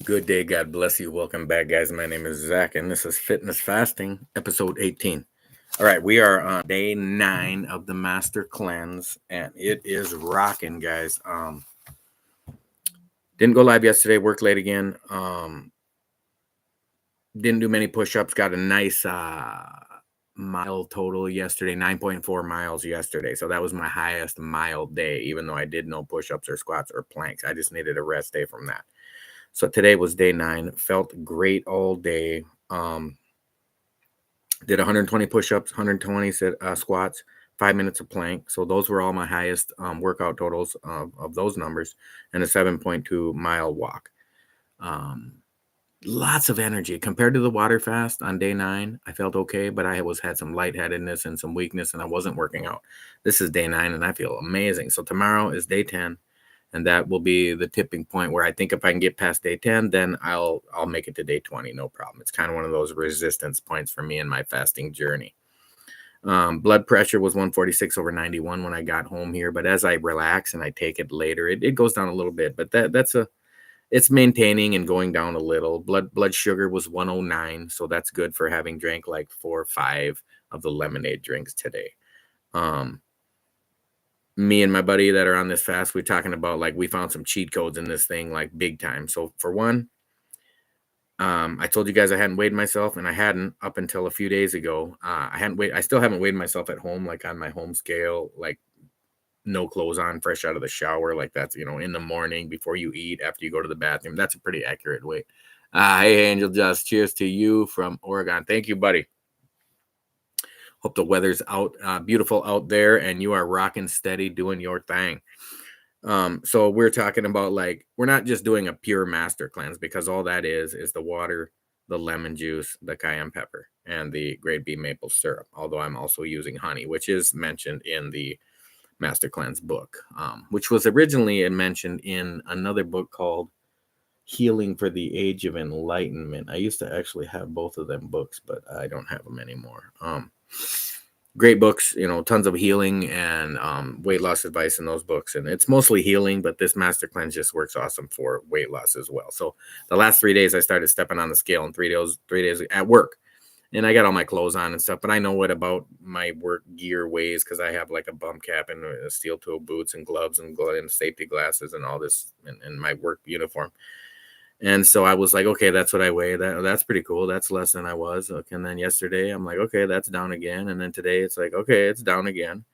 Good day. God bless you. Welcome back, guys. My name is Zach, and this is Fitness Fasting, episode 18. All right, we are on day 9 of the Master Cleanse, and it is rocking, guys. Didn't go live yesterday, worked late again. Didn't do many push ups, got a nice mile total yesterday, 9.4 miles yesterday. So that was my highest mile day, even though I did no push ups or squats or planks. I just needed a rest day from that. So today was day 9. Felt great all day. Did 120 push-ups, 120 squats, 5 minutes of plank. So those were all my highest workout totals of those numbers, and a 7.2 mile walk. Um, Lots of energy compared to the water fast on day 9. I felt okay, but I had some lightheadedness and some weakness, and I wasn't working out. This is day 9, and I feel amazing. So tomorrow is day 10, and that will be the tipping point where I think if I can get past day 10, then I'll make it to day 20, no problem. It's kind of one of those resistance points for me in my fasting journey. Blood pressure was 146/91 when I got home here, but as I relax and I take it later, it goes down a little bit, but it's maintaining and going down a little. Blood sugar was 109, so that's good for having drank like 4 or 5 of the lemonade drinks today. Um, Me and my buddy that are on this fast, we're talking about like we found some cheat codes in this thing, like big time. So for one, I told you guys I hadn't weighed myself, and I hadn't up until a few days ago. I still haven't weighed myself at home, like on my home scale, like no clothes on, fresh out of the shower, like that's in the morning before you eat, after you go to the bathroom. That's a pretty accurate weight. Hey, Angel, just cheers to you from Oregon. Thank you, buddy. Hope the weather's out, beautiful out there, and you are rocking steady, doing your thing. So we're talking about like we're not just doing a pure master cleanse, because all that is the water, the lemon juice, the cayenne pepper, and the grade B maple syrup. Although I'm also using honey, which is mentioned in the master cleanse book, which was originally mentioned in another book called Healing for the Age of Enlightenment. I used to actually have both of them books, but I don't have them anymore. Great books, tons of healing and weight loss advice in those books, and it's mostly healing, but this master cleanse just works awesome for weight loss as well. So the last 3 days I started stepping on the scale, and 3 days at work, and I got all my clothes on and stuff, but I know what about my work gear weighs, because I have like a bum cap and steel toe boots and gloves and safety glasses and all this in my work uniform. And so I was like, okay, that's what I weigh. That's pretty cool. That's less than I was. Okay, and then yesterday I'm like, okay, that's down again. And then today it's like, okay, it's down again.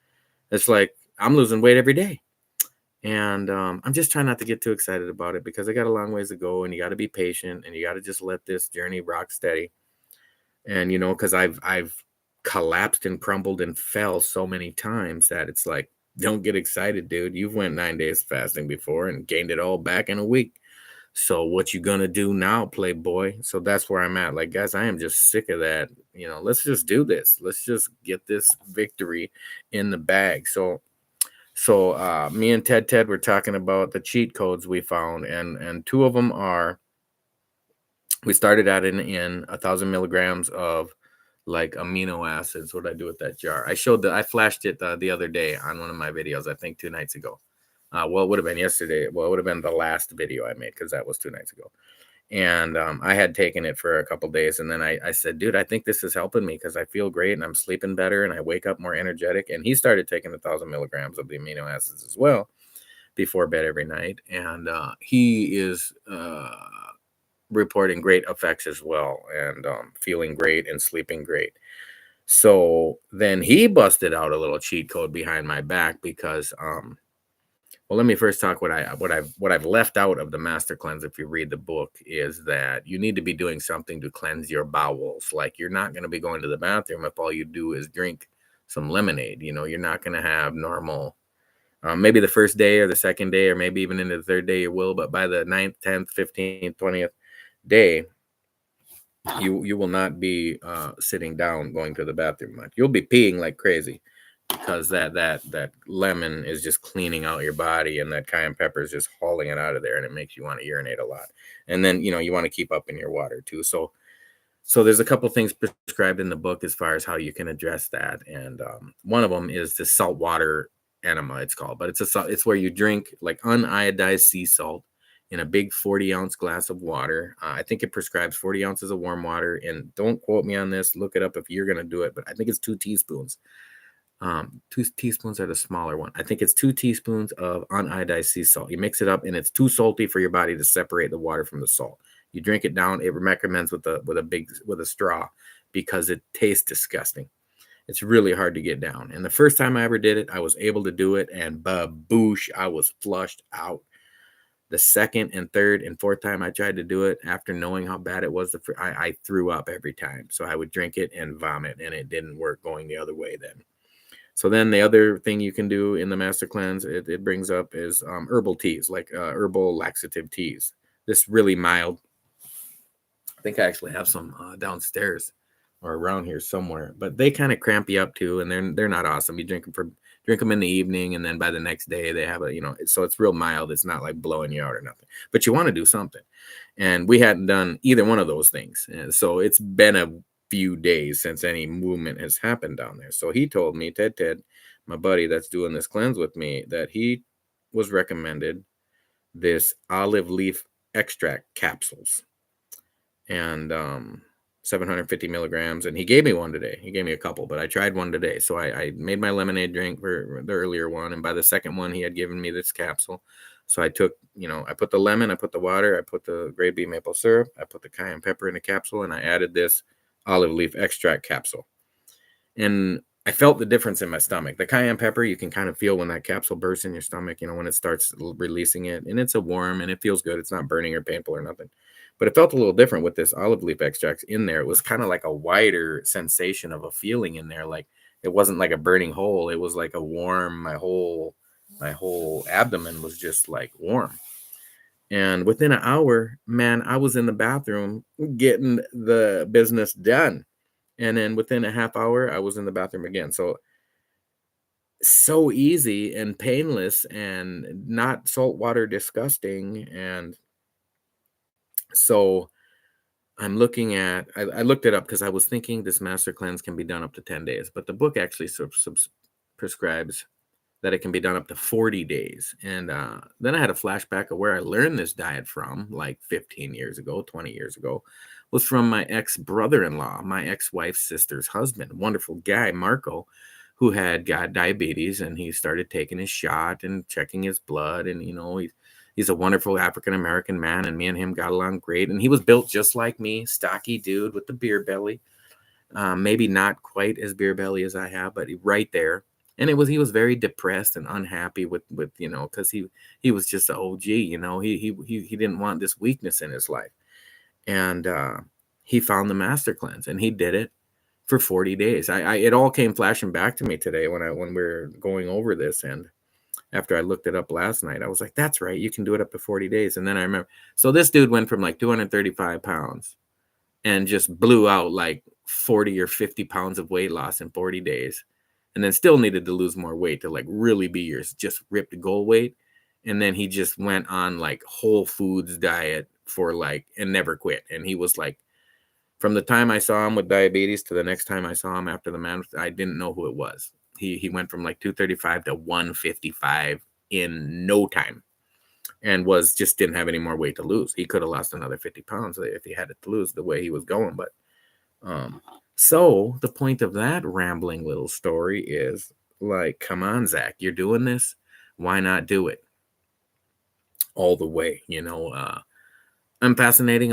It's like I'm losing weight every day. And I'm just trying not to get too excited about it, because I got a long ways to go, and you got to be patient, and you got to just let this journey rock steady. And because I've collapsed and crumbled and fell so many times that it's like, don't get excited, dude. You've went 9 days fasting before and gained it all back in a week. So what you gonna do now, playboy? So that's where I'm at. Like, guys, I am just sick of that. Let's just do this. Let's just get this victory in the bag. So me and Ted were talking about the cheat codes we found, and two of them are, we started out in 1,000 milligrams of like amino acids. What did I do with that jar? I flashed it the other day on one of my videos, I think 2 nights ago. Well, it would have been yesterday. Well, it would have been the last video I made, because that was 2 nights ago. And I had taken it for a couple days, and then I said, dude, I think this is helping me, because I feel great and I'm sleeping better and I wake up more energetic. And he started taking 1,000 milligrams of the amino acids as well before bed every night, and he is reporting great effects as well, and feeling great and sleeping great. So then he busted out a little cheat code behind my back, because well, let me first talk what I've left out of the master cleanse. If you read the book, is that you need to be doing something to cleanse your bowels. Like, you're not going to be going to the bathroom if all you do is drink some lemonade. You're not going to have normal. Maybe the first day or the second day, or maybe even into the third day you will, but by the 9th, 10th, 15th, 20th day, you will not be sitting down going to the bathroom much. You'll be peeing like crazy, because that lemon is just cleaning out your body, and that cayenne pepper is just hauling it out of there, and it makes you want to urinate a lot. And then you want to keep up in your water too. So there's a couple things prescribed in the book as far as how you can address that, and one of them is the salt water enema, it's called. But it's where you drink like uniodized sea salt, in a big 40-ounce glass of water. I think it prescribes 40 ounces of warm water. And don't quote me on this. Look it up if you're going to do it. But I think it's 2 teaspoons. 2 teaspoons are the smaller one. I think it's 2 teaspoons of uniodized sea salt. You mix it up, and it's too salty for your body to separate the water from the salt. You drink it down. It recommends with a straw because it tastes disgusting. It's really hard to get down. And the first time I ever did it, I was able to do it, and baboosh, I was flushed out. The second and third and fourth time I tried to do it, after knowing how bad it was, I threw up every time. So I would drink it and vomit, and it didn't work going the other way then. So then the other thing you can do in the Master Cleanse, it brings up is herbal teas, like herbal laxative teas. This really mild. I think I actually have some downstairs or around here somewhere, but they kind of cramp you up too, and they're not awesome. You drink them in the evening, and then by the next day they have so it's real mild. It's not like blowing you out or nothing, but you want to do something. And we hadn't done either one of those things, and so it's been a few days since any movement has happened down there. So he told me, Ted, my buddy that's doing this cleanse with me, that he was recommended this olive leaf extract capsules, and 750 milligrams. And he gave me one today. He gave me a couple, but I tried one today. So I made my lemonade drink for the earlier one. And by the second one, he had given me this capsule. So I took, I put the lemon, I put the water, I put the grade B maple syrup, I put the cayenne pepper in the capsule, and I added this olive leaf extract capsule. And I felt the difference in my stomach. The cayenne pepper, you can kind of feel when that capsule bursts in your stomach, when it starts releasing it. And it's a warm, and it feels good. It's not burning or painful or nothing. But it felt a little different with this olive leaf extract in there. It was kind of like a wider sensation of a feeling in there. Like it wasn't like a burning hole. It was like a warm, my whole abdomen was just like warm. And within an hour, man, I was in the bathroom getting the business done. And then within a half hour, I was in the bathroom again. So easy and painless and not saltwater disgusting. And so I'm looking at, I looked it up because I was thinking this Master Cleanse can be done up to 10 days, but the book actually prescribes that it can be done up to 40 days. And then I had a flashback of where I learned this diet from, like 15 years ago, 20 years ago, was from my ex-brother-in-law, my ex-wife's sister's husband, wonderful guy, Marco, who had got diabetes, and he started taking his shot and checking his blood. And, he's a wonderful African-American man, and me and him got along great. And he was built just like me, stocky dude with the beer belly. Maybe not quite as beer belly as I have, but right there. And he was very depressed and unhappy with because he was just an OG, he didn't want this weakness in his life. And he found the Master Cleanse, and he did it for 40 days. It all came flashing back to me today when we were going over this. And after I looked it up last night, I was like, that's right, you can do it up to 40 days. And then I remember, so this dude went from like 235 pounds and just blew out like 40 or 50 pounds of weight loss in 40 days. And then still needed to lose more weight to like really be your just ripped goal weight. And then he just went on like whole foods diet and never quit. And he was like, from the time I saw him with diabetes to the next time I saw him after the man, I didn't know who it was. He went from like 235 to 155 in no time, and didn't have any more weight to lose. He could have lost another 50 pounds if he had it to lose the way he was going. But so the point of that rambling little story is like, come on, Zach, you're doing this. Why not do it all the way? I'm fantasizing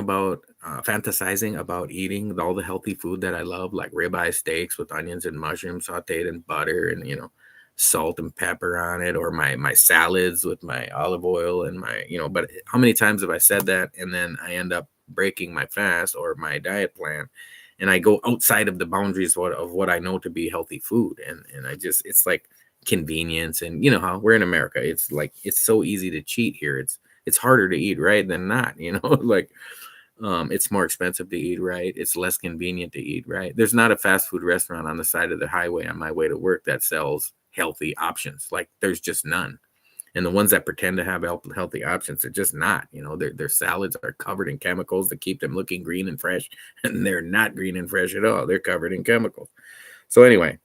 about eating all the healthy food that I love, like ribeye steaks with onions and mushrooms sauteed in butter and, salt and pepper on it, or my salads with my olive oil and but how many times have I said that? And then I end up breaking my fast or my diet plan, and I go outside of the boundaries of what I know to be healthy food. And it's like convenience. And how we're in America, it's like, it's so easy to cheat here. It's harder to eat right than not, like, it's more expensive to eat right. It's less convenient to eat right. There's not a fast food restaurant on the side of the highway on my way to work that sells healthy options. Like, there's just none. And the ones that pretend to have healthy options, they're just not. Their salads are covered in chemicals that keep them looking green and fresh, and they're not green and fresh at all. They're covered in chemicals. So anyway,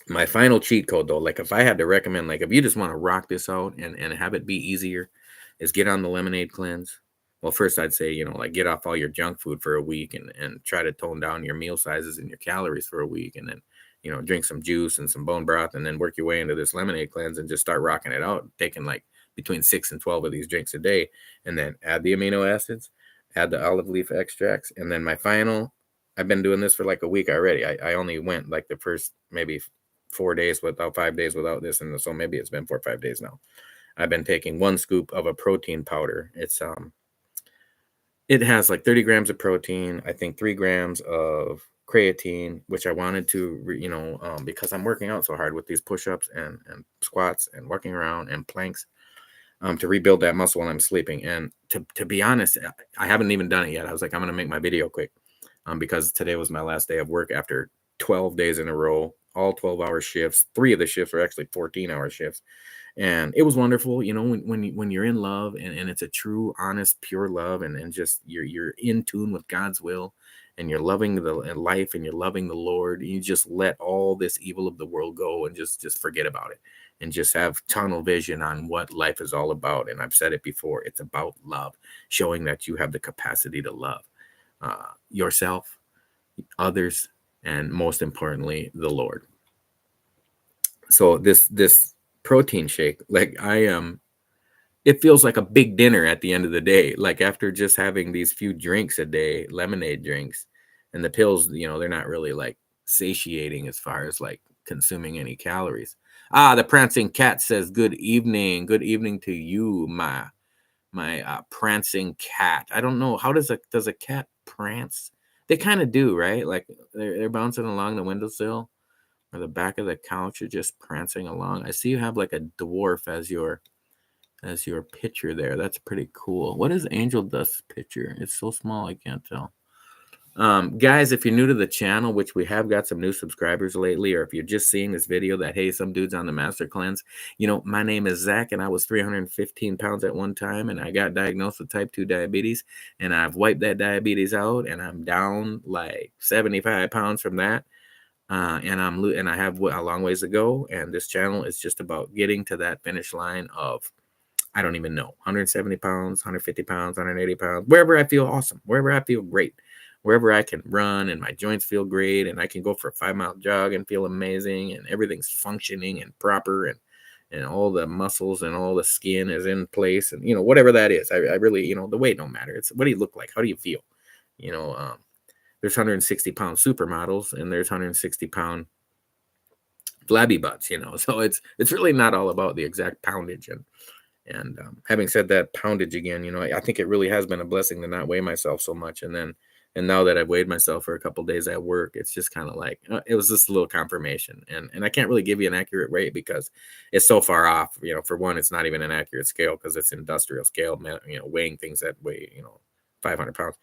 my final cheat code, though, like if I had to recommend, like if you just want to rock this out and have it be easier, is get on the lemonade cleanse. Well, first I'd say, like get off all your junk food for a week and try to tone down your meal sizes and your calories for a week. And then, drink some juice and some bone broth and then work your way into this lemonade cleanse and just start rocking it out, taking like between 6 and 12 of these drinks a day. And then add the amino acids, add the olive leaf extracts. And then I've been doing this for like a week already. I only went like the first maybe 4 days without 5 days without this. And so maybe it's been 4 or 5 days now. I've been taking 1 scoop of a protein powder. It has like 30 grams of protein, I think 3 grams of creatine, which I wanted to, because I'm working out so hard with these push-ups and squats and walking around and planks, to rebuild that muscle when I'm sleeping. And to be honest, I haven't even done it yet. I was like, I'm going to make my video quick, because today was my last day of work after 12 days in a row, all 12-hour shifts. 3 of the shifts are actually 14-hour shifts. And it was wonderful, when you're in love and it's a true, honest, pure love, and just you're in tune with God's will, and you're loving the life and you're loving the Lord. You just let all this evil of the world go and just forget about it and just have tunnel vision on what life is all about. And I've said it before, it's about love, showing that you have the capacity to love yourself, others, and most importantly, the Lord. So this protein shake, like it feels like a big dinner at the end of the day, like after just having these few drinks a day, lemonade drinks, and the pills, they're not really like satiating as far as like consuming any calories. The prancing cat says good evening to you, my prancing cat. I don't know, how does a cat prance? They kind of do, right? Like they're bouncing along the windowsill or the back of the couch, or just prancing along. I see you have like a dwarf as your picture there. That's pretty cool. What is Angel Dust's picture? It's so small I can't tell. Guys, if you're new to the channel, which we have got some new subscribers lately, or if you're just seeing this video that, hey, some dude's on the Master Cleanse, my name is Zach, and I was 315 pounds at one time, and I got diagnosed with type 2 diabetes, and I've wiped that diabetes out, and I'm down like 75 pounds from that. And I have a long ways to go. And this channel is just about getting to that finish line of, I don't even know, 170 pounds, 150 pounds, 180 pounds, wherever I feel awesome, wherever I feel great, wherever I can run and my joints feel great, and I can go for a 5-mile jog and feel amazing, and everything's functioning and proper, and all the muscles and all the skin is in place, and whatever that is. I really, the weight don't matter. It's what do you look like? How do you feel? There's 160-pound supermodels, and there's 160-pound flabby butts, so it's really not all about the exact poundage. And having said that, poundage again, I think it really has been a blessing to not weigh myself so much. And now that I've weighed myself for a couple of days at work, it's just kind of like, it was just a little confirmation. And I can't really give you an accurate weight because it's so far off. For one, it's not even an accurate scale because it's industrial scale, weighing things that weigh, 500 pounds.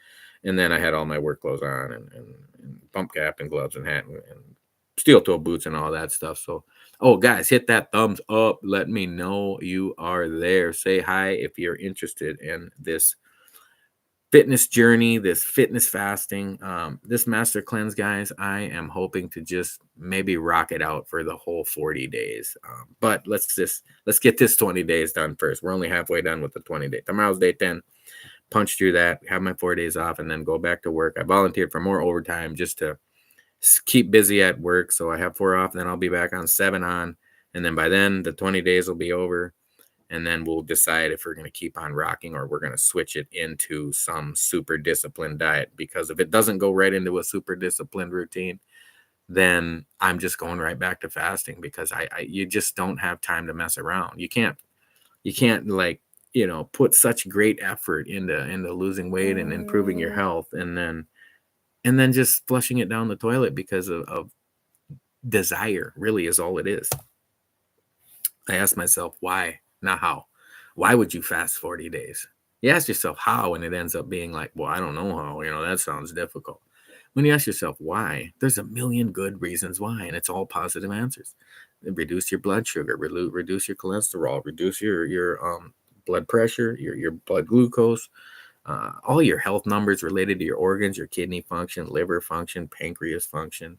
And then I had all my work clothes on and pump cap and gloves and hat and steel toe boots and all that stuff. So, guys, hit that thumbs up. Let me know you are there. Say hi if you're interested in this fitness journey, this fitness fasting, this Master Cleanse, guys. I am hoping to just maybe rock it out for the whole 40 days. But let's get this 20 days done first. We're only halfway done with the 20 days. Tomorrow's day 10. Punch through that, have my 4 days off, and then go back to work. I volunteered for more overtime just to keep busy at work. So I have 4 off, then I'll be back on 7 on. And then by then, the 20 days will be over. And then we'll decide if we're going to keep on rocking or we're going to switch it into some super disciplined diet. Because if it doesn't go right into a super disciplined routine, then I'm just going right back to fasting, because you just don't have time to mess around. You can't like, put such great effort into losing weight and improving your health, and then just flushing it down the toilet because of desire. Really is all it is. I ask myself, why, not how. Why would you fast 40 days? You ask yourself how, and it ends up being like, well, I don't know how. That sounds difficult. When you ask yourself why, there's a million good reasons why, and it's all positive answers. Reduce your blood sugar, reduce your cholesterol, reduce your blood pressure, your blood glucose, all your health numbers related to your organs, your kidney function, liver function, pancreas function,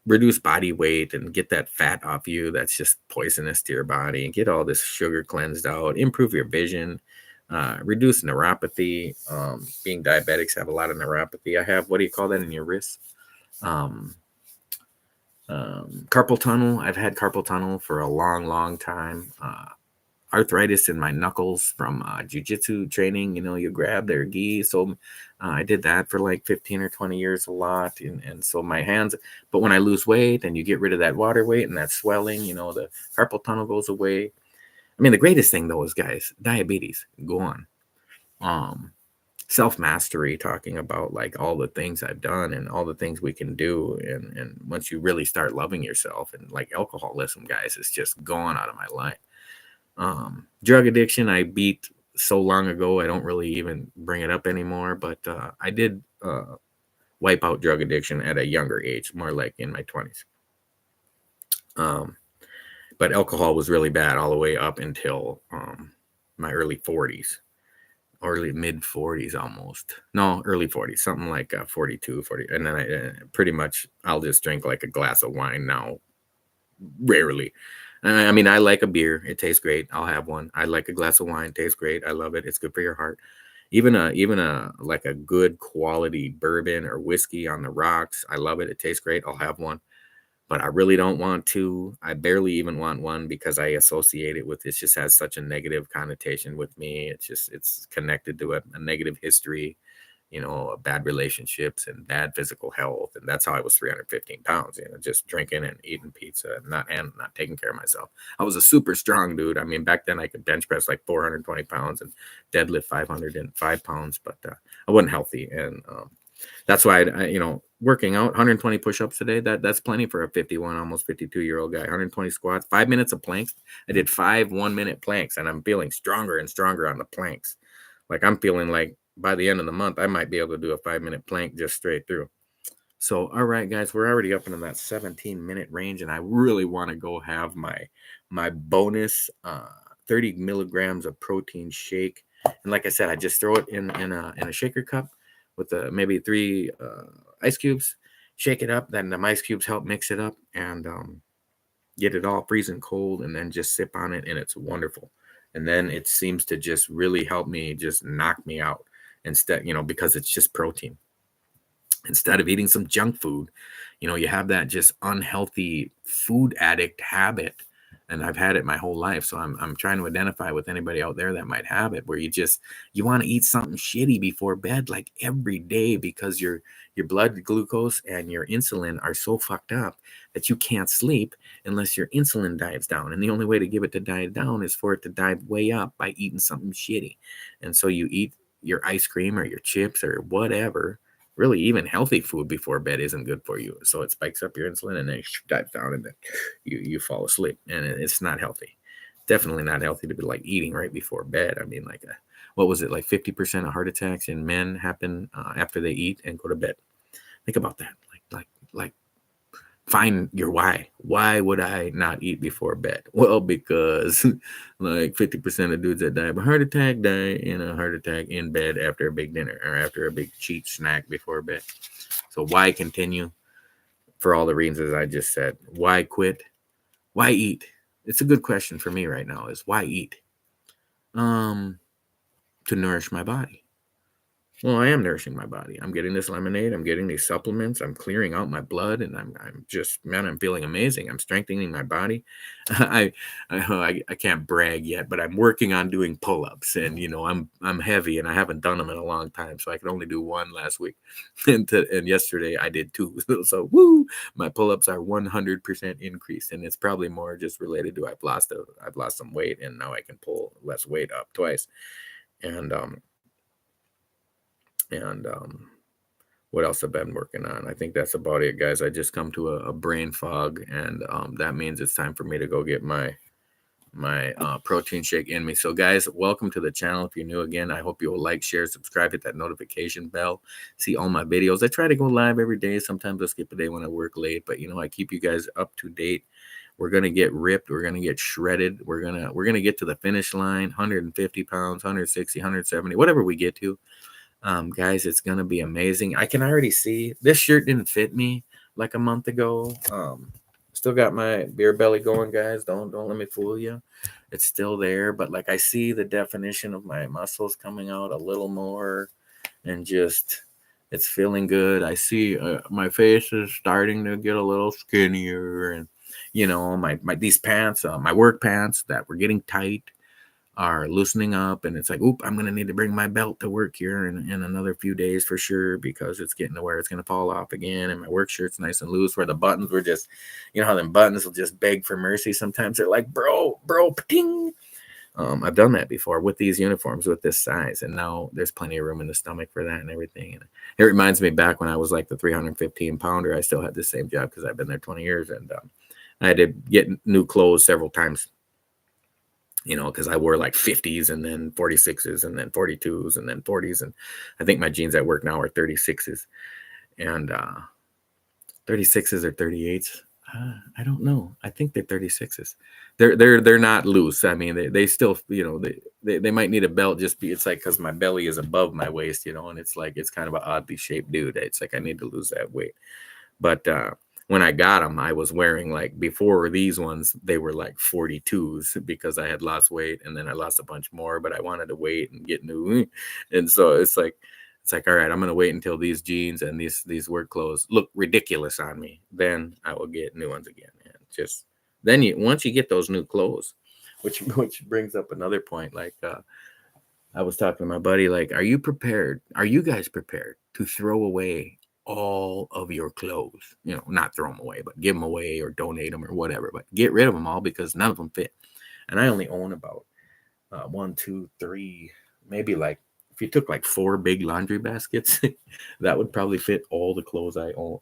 reduce body weight and get that fat off you that's just poisonous to your body, and get all this sugar cleansed out, improve your vision, reduce neuropathy. Being diabetics have a lot of neuropathy. I have, what do you call that in your wrist? Um, Carpal tunnel. I've had carpal tunnel for a long time. Arthritis in my knuckles from jujitsu training. You grab their gi. So I did that for like 15 or 20 years a lot. And so my hands, but when I lose weight and you get rid of that water weight and that swelling, the carpal tunnel goes away. I mean, the greatest thing though is, guys, diabetes, go on. Self-mastery, talking about like all the things I've done and all the things we can do. And once you really start loving yourself, and like alcoholism, guys, it's just gone out of my life. Drug addiction, I beat so long ago, I don't really even bring it up anymore. But I did wipe out drug addiction at a younger age, more like in my 20s. But alcohol was really bad all the way up until my early 40s, early mid 40s almost. No, early 40s, something like 42, 40. And then I pretty much, I'll just drink like a glass of wine now, rarely. I mean, I like a beer. It tastes great. I'll have one. I like a glass of wine. Tastes great. I love it. It's good for your heart. Even a like a good quality bourbon or whiskey on the rocks, I love it. It tastes great. I'll have one. But I really don't want to. I barely even want one because I associate it with, it just has such a negative connotation with me. It's connected to a negative history, bad relationships and bad physical health. And that's how I was 315 pounds, just drinking and eating pizza and not taking care of myself. I was a super strong dude. I mean, back then I could bench press like 420 pounds and deadlift 505 pounds, but I wasn't healthy. And that's why I working out 120 push-ups a day, that's plenty for a 51, almost 52-year-old guy. 120 squats, 5 minutes of planks. I did 5 1-minute planks, and I'm feeling stronger and stronger on the planks. Like, I'm feeling like by the end of the month, I might be able to do a 5-minute plank just straight through. So, all right, guys, we're already up into that 17-minute range, and I really want to go have my bonus 30 milligrams of protein shake. And like I said, I just throw it in a shaker cup with maybe 3 ice cubes, shake it up. Then the ice cubes help mix it up and get it all freezing cold, and then just sip on it, and it's wonderful. And then it seems to just really help me, just knock me out instead, because it's just protein. Instead of eating some junk food, you have that just unhealthy food addict habit. And I've had it my whole life. So I'm trying to identify with anybody out there that might have it, where you want to eat something shitty before bed, like every day, because your blood glucose and your insulin are so fucked up that you can't sleep unless your insulin dives down. And the only way to give it to dive down is for it to dive way up by eating something shitty. And so you eat your ice cream or your chips or whatever. Really, even healthy food before bed isn't good for you. So it spikes up your insulin and then it dives down, and then you fall asleep. And it's not healthy. Definitely not healthy to be like eating right before bed. I mean, like, what was it? Like 50% of heart attacks in men happen after they eat and go to bed. Think about that. Like, find your why. Why would I not eat before bed? Well, because like 50% of dudes that die of a heart attack die in a heart attack in bed after a big dinner or after a big cheap snack before bed. So why continue? For all the reasons I just said. Why quit? Why eat? It's a good question for me right now, is why eat? To nourish my body. Well, I am nourishing my body. I'm getting this lemonade. I'm getting these supplements. I'm clearing out my blood, and I'm just, man, I'm feeling amazing. I'm strengthening my body. I can't brag yet, but I'm working on doing pull-ups, and I'm heavy, and I haven't done them in a long time, so I could only do 1 last week, and yesterday I did 2. So woo, my pull-ups are 100% increased, and it's probably more just related to I've lost some weight, and now I can pull less weight up twice, and what else I've been working on. I think that's about it, guys. I just come to a brain fog, and that means it's time for me to go get my protein shake in me. So, guys, welcome to the channel. If you're new again, I hope you will like, share, subscribe, hit that notification bell, see all my videos. I try to go live every day. Sometimes I skip a day when I work late, but I keep you guys up to date. We're gonna get ripped. We're gonna get shredded. We're gonna get to the finish line. 150 pounds, 160, 170, whatever we get to. Guys, it's going to be amazing. I can already see this shirt didn't fit me like a month ago. Still got my beer belly going, guys. Don't let me fool you. It's still there, but like I see the definition of my muscles coming out a little more, and just it's feeling good. I see my face is starting to get a little skinnier, and my these pants, my work pants that were getting tight are loosening up, and it's like, oop, I'm gonna need to bring my belt to work here in another few days for sure, because it's getting to where it's gonna fall off again, and my work shirt's nice and loose, where the buttons were just, how them buttons will just beg for mercy sometimes. They're like, bro, ting. I've done that before with these uniforms with this size, and now there's plenty of room in the stomach for that and everything. And it reminds me back when I was like the 315 pounder. I still had the same job because I've been there 20 years, and I had to get new clothes several times, because I wore like 50s and then 46s and then 42s and then 40s. And I think my jeans at work now are 36s, and 36s or 38s. I don't know. I think they're 36s. They're not loose. I mean, they still, they might need a belt. It's like, because my belly is above my waist, and it's like, it's kind of an oddly shaped dude. It's like I need to lose that weight. But when I got them, I was wearing, like, before these ones, they were like 42s because I had lost weight, and then I lost a bunch more, but I wanted to wait and get new. And so it's like, all right, I'm going to wait until these jeans and these work clothes look ridiculous on me. Then I will get new ones again. And just then once you get those new clothes, which brings up another point. Like, I was talking to my buddy, like, are you prepared? Are you guys prepared to throw away all of your clothes? Not throw them away, but give them away or donate them or whatever, but get rid of them all because none of them fit. And I only own about 1, 2, 3, maybe, like, if you took like 4 big laundry baskets, that would probably fit all the clothes I own.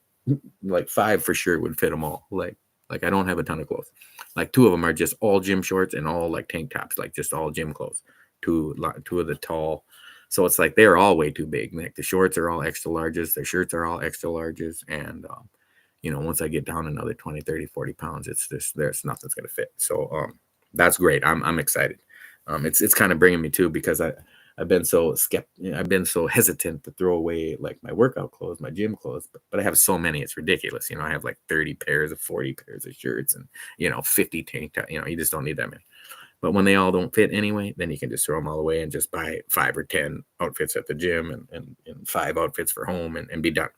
Like 5 for sure would fit them all. Like I don't have a ton of clothes. Like 2 of them are just all gym shorts and all like tank tops, like just all gym clothes. 2 of the tall. So it's like they're all way too big. Like the shorts are all extra larges, their shirts are all extra larges, and once I get down another 20, 30, 40 pounds, it's just there's nothing's gonna fit. So that's great. I'm excited. It's kind of bringing me to, because I've been so hesitant to throw away like my workout clothes, my gym clothes, but I have so many, it's ridiculous. I have like 30 pairs of 40 pairs of shirts and 50 tank top. You just don't need that many. But when they all don't fit anyway, then you can just throw them all away and just buy 5 or 10 outfits at the gym and 5 outfits for home and be done.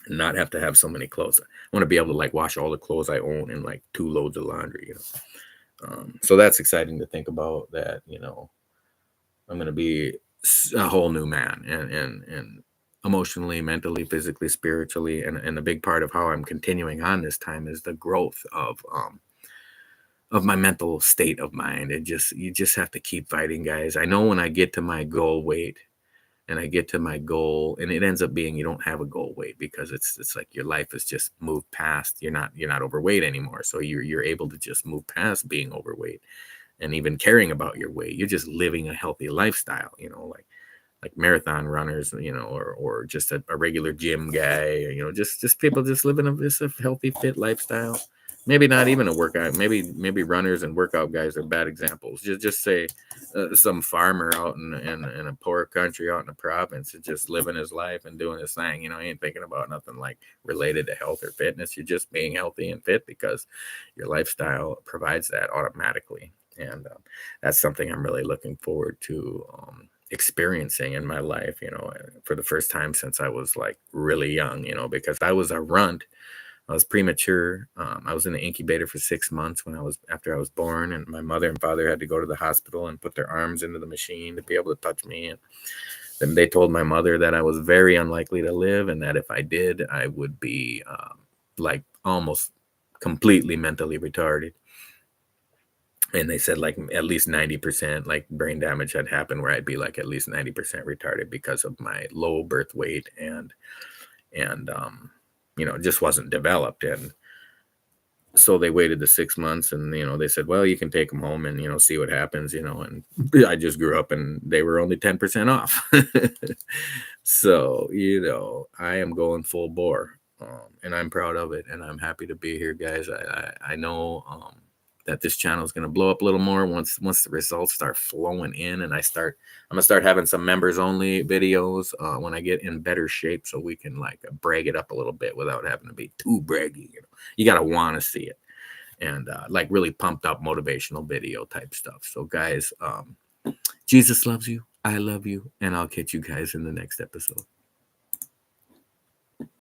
And not have to have so many clothes. I want to be able to like wash all the clothes I own in like 2 loads of laundry. So that's exciting to think about, that I'm going to be a whole new man, and emotionally, mentally, physically, spiritually, and a big part of how I'm continuing on this time is the growth of my mental state of mind. You just have to keep fighting, guys. I know when I get to my goal weight, and I get to my goal, and it ends up being you don't have a goal weight, because it's like your life has just moved past. You're not overweight anymore, so you're able to just move past being overweight and even caring about your weight. You're just living a healthy lifestyle, like marathon runners, or just a regular gym guy, just people just living a healthy, fit lifestyle. Maybe not even a workout. Maybe runners and workout guys are bad examples. Just say some farmer out in a poor country out in a province is just living his life and doing his thing. He ain't thinking about nothing like related to health or fitness. You're just being healthy and fit because your lifestyle provides that automatically. And that's something I'm really looking forward to experiencing in my life, for the first time since I was like really young, because I was a runt. I was premature. I was in the incubator for 6 months after I was born, and my mother and father had to go to the hospital and put their arms into the machine to be able to touch me. And then they told my mother that I was very unlikely to live, and that if I did, I would be like almost completely mentally retarded. And they said like at least 90% like brain damage had happened, where I'd be like at least 90% retarded because of my low birth weight and it just wasn't developed. And so they waited the 6 months, and they said, well, you can take them home and see what happens, and I just grew up and they were only 10% off. So I am going full bore, and I'm proud of it, and I'm happy to be here, guys. I know that this channel is going to blow up a little more once the results start flowing in, and I'm gonna start having some members only videos when I get in better shape, so we can like brag it up a little bit without having to be too braggy. You gotta want to see it, and like really pumped up motivational video type stuff. So guys, Jesus loves you, I love you, and I'll catch you guys in the next episode.